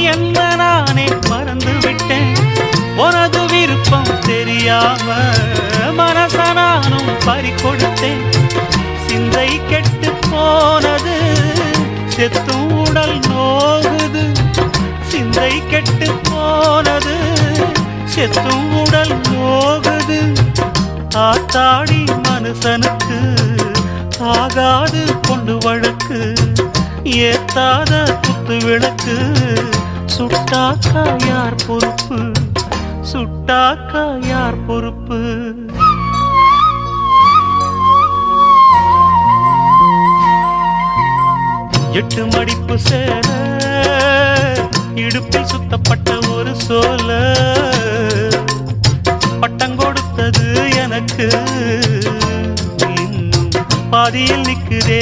என்ன நானே மறந்து விட்டேன். உனது விருப்பம் தெரியாம மனச நானும் பறி கொடுத்தேன். சிந்தை கெட்டு போனது, செத்தும் உடல் நோகுது. சிந்தை கெட்டு போனது, செத்தும் உடல் நோகுது. ஆத்தாடி மனுஷனுக்கு ஆகாது கொண்டு வழக்கு. ஏத்தாத குத்து விளக்கு சுட்டாக்கா யார் பொறுப்பு? சுட்டாக்கா யார் பொறுப்பு? எட்டு மடிப்பு சேர இடுப்பில் சுத்தப்பட்ட ஒரு சோல பட்டம் கொடுத்தது எனக்கு. இன்னும் பாதியில் நிற்குதே